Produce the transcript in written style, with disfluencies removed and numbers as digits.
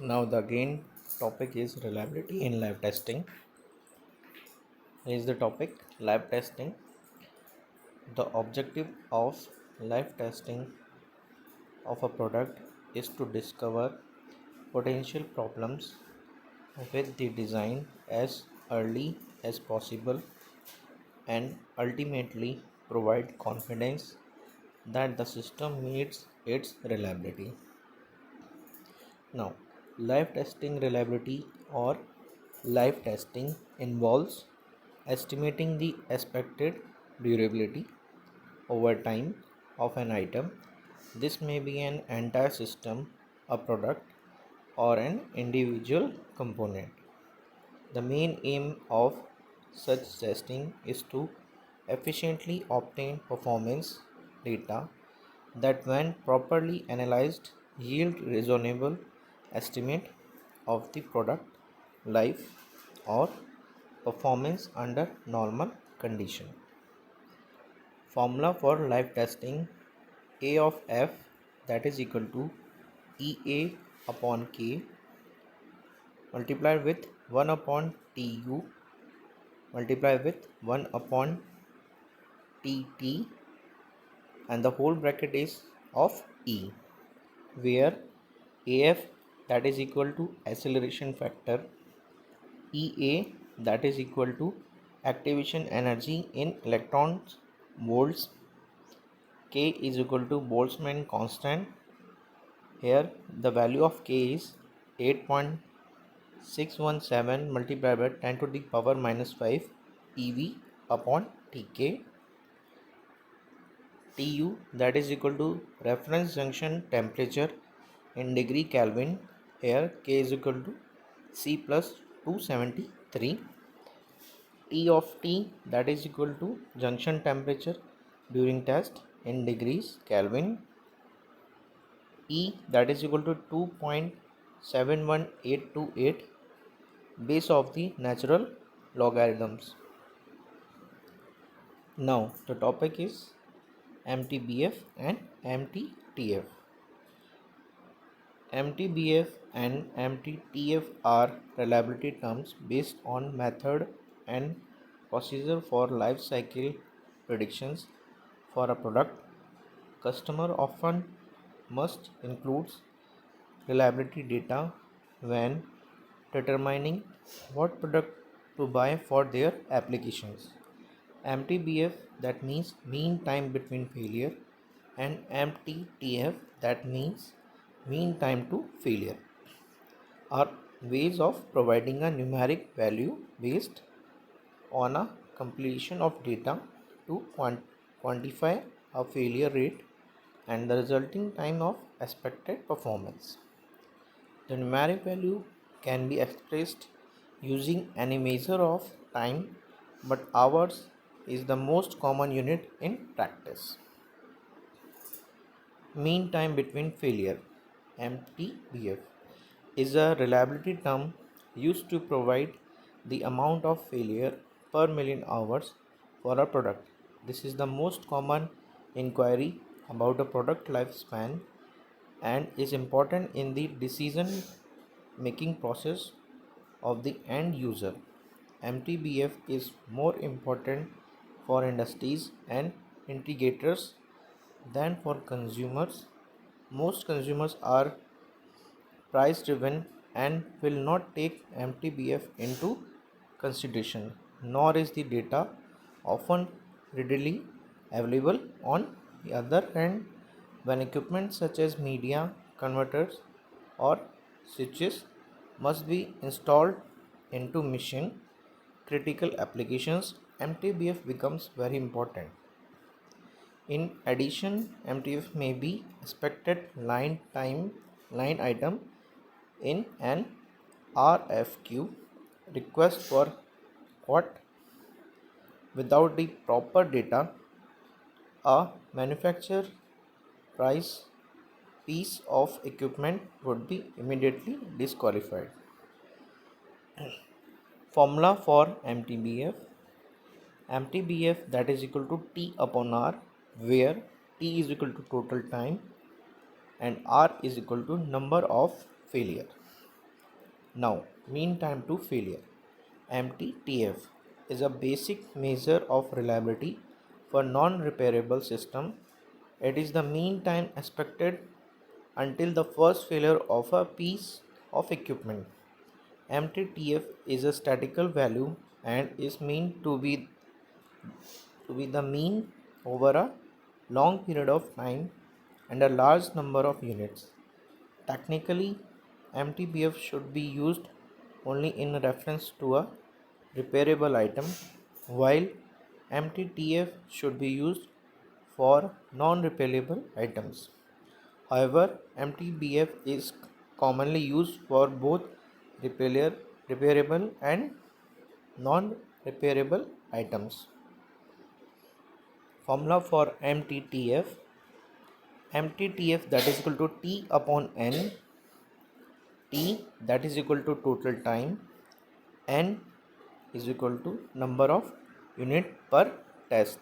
Now the again topic is reliability in lab testing. Here is the topic lab testing. The objective of lab testing of a product is to discover potential problems with the design as early as possible and ultimately provide confidence that the system meets its reliability. Now, live testing reliability or live testing involves estimating the expected durability over time of an item. This may be an entire system, a product, or an individual component. The main aim of such testing is to efficiently obtain performance data that, when properly analyzed, yield reasonable estimate of the product life or performance under normal condition. Formula for live testing: A of F, that is equal to EA upon K multiplied with 1 upon TU multiplied with 1 upon TT, and the whole bracket is of E, where AF, that is equal to acceleration factor, EA, that is equal to activation energy in electrons volts, K is equal to Boltzmann constant. Here the value of K is 8.617 multiplied by 10 to the power minus 5 EV upon TK. TU, that is equal to reference junction temperature in degree Kelvin. Here K is equal to C plus 273. T of T, that is equal to junction temperature during test in degrees Kelvin. E, that is equal to 2.71828 base of the natural logarithms. Now the topic is MTBF and MTTF. MTBF and MTTF are reliability terms based on method and procedure for life cycle predictions for a product. Customer often must include reliability data when determining what product to buy for their applications. MTBF, that means mean time between failure, and MTTF, that means mean time to failure, are ways of providing a numeric value based on a compilation of data to quantify a failure rate and the resulting time of expected performance. The numeric value can be expressed using any measure of time, but hours is the most common unit in practice. Mean time between failure, MTBF, is a reliability term used to provide the amount of failure per million hours for a product. This is the most common inquiry about a product lifespan and is important in the decision making process of the end user. MTBF is more important for industries and integrators than for consumers. Most consumers are price driven and will not take MTBF into consideration, nor is the data often readily available. On the other hand, when equipment such as media converters or switches must be installed into mission critical applications, MTBF becomes very important. In addition, MTBF may be expected line item in an RFQ request for quote. Without the proper data, a manufacturer price piece of equipment would be immediately disqualified. Formula for MTBF: MTBF, that is equal to T upon R, where T is equal to total time and R is equal to number of failure. Now, mean time to failure. MTTF is a basic measure of reliability for non-repairable system. It is the mean time expected until the first failure of a piece of equipment. MTTF is a statistical value and is meant to be the mean over a long period of time and a large number of units. Technically, MTBF should be used only in reference to a repairable item, while MTTF should be used for non-repairable items. However, MTBF is commonly used for both repairable and non-repairable items. Formula for MTTF that is equal to T upon N, T that is equal to total time, N is equal to number of unit per test.